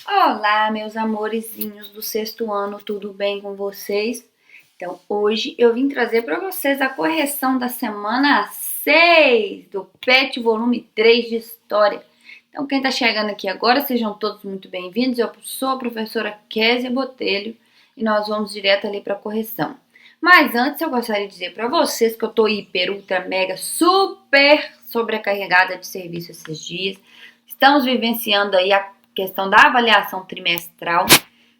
Olá, meus amorezinhos do sexto ano, tudo bem com vocês? Então, hoje eu vim trazer para vocês a correção da semana 6 do PET volume 3 de História. Então, quem está chegando aqui agora, sejam todos muito bem-vindos. Eu sou a professora Késia Botelho e nós vamos direto ali para a correção. Mas antes, eu gostaria de dizer para vocês que eu estou hiper, ultra, mega, super sobrecarregada de serviço esses dias. Estamos vivenciando aí a questão da avaliação trimestral.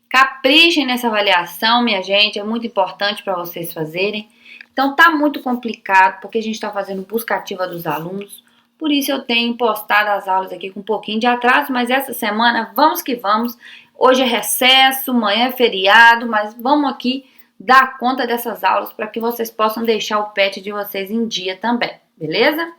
Caprichem nessa avaliação, minha gente, é muito importante para vocês fazerem. Então tá muito complicado, porque a gente está fazendo busca ativa dos alunos. Por isso eu tenho postado as aulas aqui com um pouquinho de atraso, mas essa semana vamos que vamos. Hoje é recesso, amanhã é feriado, mas vamos aqui dar conta dessas aulas para que vocês possam deixar o PET de vocês em dia também, beleza?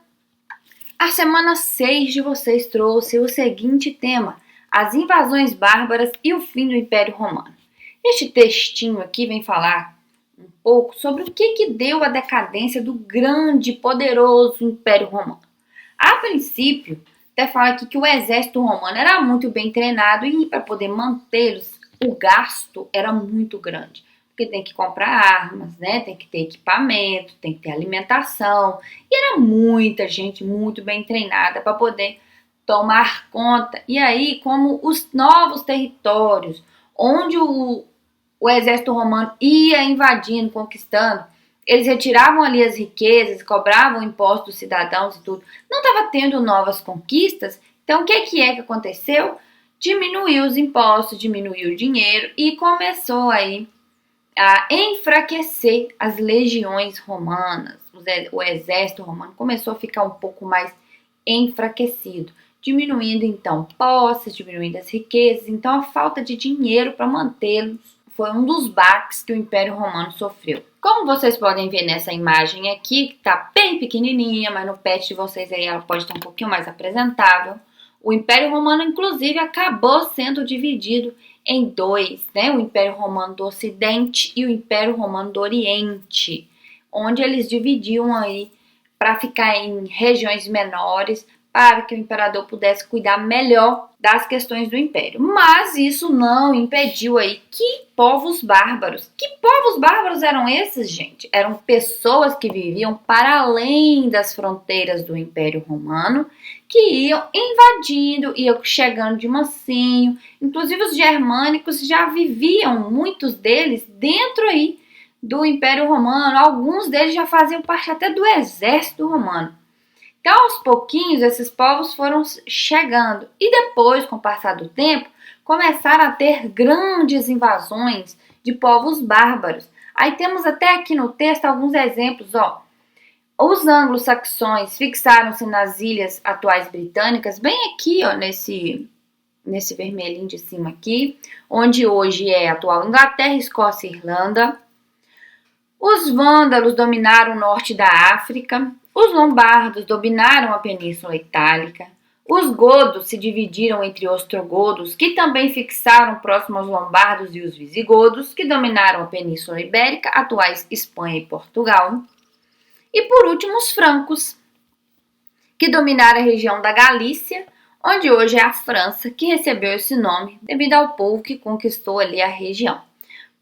A semana 6 de vocês trouxe o seguinte tema: as invasões bárbaras e o fim do Império Romano. Este textinho aqui vem falar um pouco sobre o que deu a decadência do grande e poderoso Império Romano. A princípio, até fala aqui que o exército romano era muito bem treinado e para poder mantê-los, o gasto era muito grande. Porque tem que comprar armas, né? Tem que ter equipamento, tem que ter alimentação. E era muita gente muito bem treinada para poder tomar conta. E aí, como os novos territórios, onde o exército romano ia invadindo, conquistando, eles retiravam ali as riquezas, cobravam impostos dos cidadãos e tudo. Não estava tendo novas conquistas, então o que aconteceu? Diminuiu os impostos, diminuiu o dinheiro e começou aí a enfraquecer as legiões romanas. O exército romano começou a ficar um pouco mais enfraquecido, diminuindo então posses, diminuindo as riquezas. Então a falta de dinheiro para mantê-los foi um dos baques que o Império Romano sofreu. Como vocês podem ver nessa imagem aqui, que está bem pequenininha, mas no PET de vocês aí ela pode estar um pouquinho mais apresentável, o Império Romano inclusive acabou sendo dividido em dois, né? O Império Romano do Ocidente e o Império Romano do Oriente, onde eles dividiam aí para ficar em regiões menores, para que o imperador pudesse cuidar melhor das questões do império. Mas isso não impediu aí que povos bárbaros eram esses, gente? Eram pessoas que viviam para além das fronteiras do Império Romano, que iam invadindo, iam chegando de mansinho. Inclusive os germânicos já viviam, muitos deles, dentro aí do Império Romano. Alguns deles já faziam parte até do exército romano. Então, aos pouquinhos, esses povos foram chegando e depois, com o passar do tempo, começaram a ter grandes invasões de povos bárbaros. Aí temos até aqui no texto alguns exemplos, ó. Os anglo-saxões fixaram-se nas ilhas atuais britânicas, bem aqui, ó, nesse vermelhinho de cima aqui, onde hoje é a atual Inglaterra, Escócia e Irlanda. Os vândalos dominaram o norte da África. Os lombardos dominaram a Península Itálica. Os godos se dividiram entre ostrogodos, que também fixaram próximo aos lombardos, e os visigodos, que dominaram a Península Ibérica, atuais Espanha e Portugal. E por último, os francos, que dominaram a região da Galícia, onde hoje é a França, que recebeu esse nome devido ao povo que conquistou ali a região.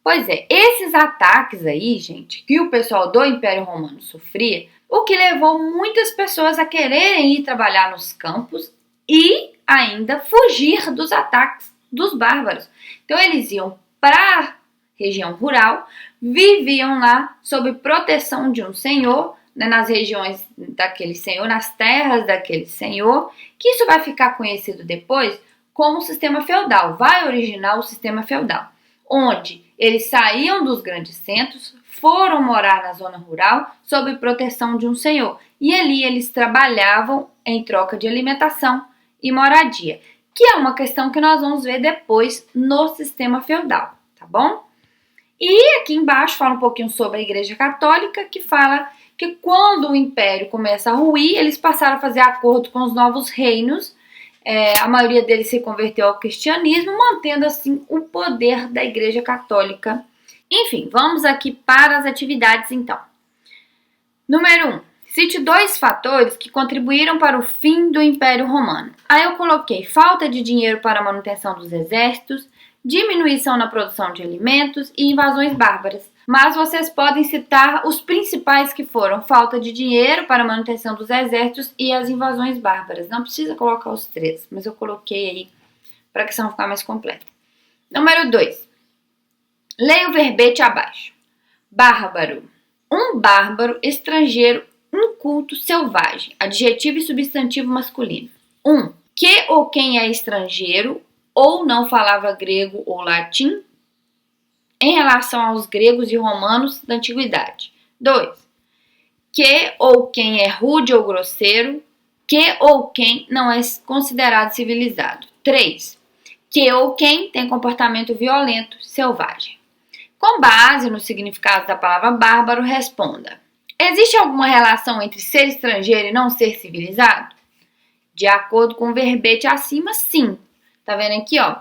Pois é, esses ataques aí, gente, que o pessoal do Império Romano sofria, o que levou muitas pessoas a quererem ir trabalhar nos campos e ainda fugir dos ataques dos bárbaros. Então eles iam para a região rural, viviam lá sob proteção de um senhor, né, nas regiões daquele senhor, nas terras daquele senhor, que isso vai ficar conhecido depois como o sistema feudal, vai originar o sistema feudal, onde eles saíam dos grandes centros, foram morar na zona rural sob proteção de um senhor. E ali eles trabalhavam em troca de alimentação e moradia, que é uma questão que nós vamos ver depois no sistema feudal, tá bom? E aqui embaixo fala um pouquinho sobre a Igreja Católica, que fala que quando o Império começa a ruir, eles passaram a fazer acordo com os novos reinos. A maioria deles se converteu ao cristianismo, mantendo assim o poder da Igreja Católica. Enfim, vamos aqui para as atividades então. Número 1. Cite 2 fatores que contribuíram para o fim do Império Romano. Aí eu coloquei falta de dinheiro para a manutenção dos exércitos, diminuição na produção de alimentos e invasões bárbaras. Mas vocês podem citar os principais que foram falta de dinheiro para a manutenção dos exércitos e as invasões bárbaras. Não precisa colocar os 3, mas eu coloquei aí para a questão ficar mais completa. Número 2. Leia o verbete abaixo. Bárbaro. Um bárbaro estrangeiro inculto selvagem. Adjetivo e substantivo masculino. 1. Que ou quem é estrangeiro ou não falava grego ou latim em relação aos gregos e romanos da antiguidade. 2. Que ou quem é rude ou grosseiro, que ou quem não é considerado civilizado. 3. Que ou quem tem comportamento violento, selvagem. Com base no significado da palavra bárbaro, responda. Existe alguma relação entre ser estrangeiro e não ser civilizado? De acordo com o verbete acima, sim. Tá vendo aqui, ó?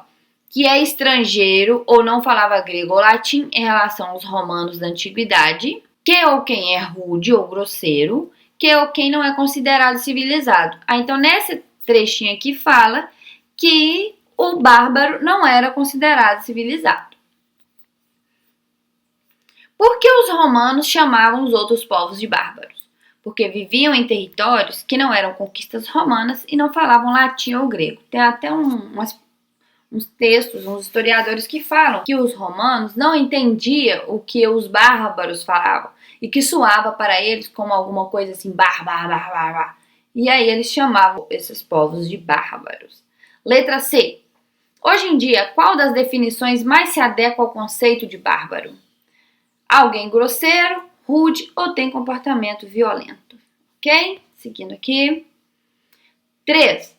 Que é estrangeiro ou não falava grego ou latim em relação aos romanos da antiguidade. Que ou quem é rude ou grosseiro. Que ou quem não é considerado civilizado. Então, nesse trechinho aqui fala que o bárbaro não era considerado civilizado. Por que os romanos chamavam os outros povos de bárbaros? Porque viviam em territórios que não eram conquistas romanas e não falavam latim ou grego. Tem até uns textos, uns historiadores que falam que os romanos não entendiam o que os bárbaros falavam e que soava para eles como alguma coisa assim, bárbaro. E aí eles chamavam esses povos de bárbaros. Letra C. Hoje em dia, qual das definições mais se adequa ao conceito de bárbaro? Alguém grosseiro, rude ou tem comportamento violento. Ok? Seguindo aqui. 3.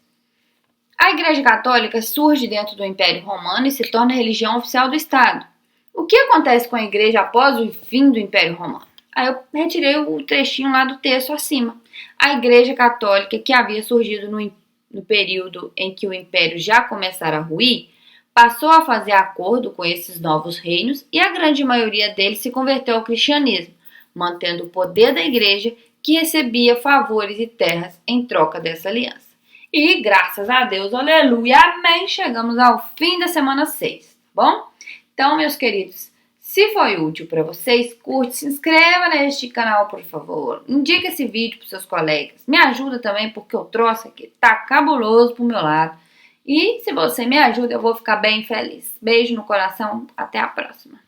A Igreja Católica surge dentro do Império Romano e se torna a religião oficial do Estado. O que acontece com a Igreja após o fim do Império Romano? Aí eu retirei o trechinho lá do texto acima. A Igreja Católica, que havia surgido no período em que o Império já começara a ruir, passou a fazer acordo com esses novos reinos e a grande maioria deles se converteu ao cristianismo, mantendo o poder da igreja que recebia favores e terras em troca dessa aliança. E graças a Deus, aleluia, amém, chegamos ao fim da semana 6, tá bom? Então, meus queridos, se foi útil para vocês, curte, se inscreva neste canal, por favor. Indique esse vídeo para seus colegas. Me ajuda também, porque o troço aqui tá cabuloso pro meu lado. E se você me ajuda, eu vou ficar bem feliz. Beijo no coração, até a próxima.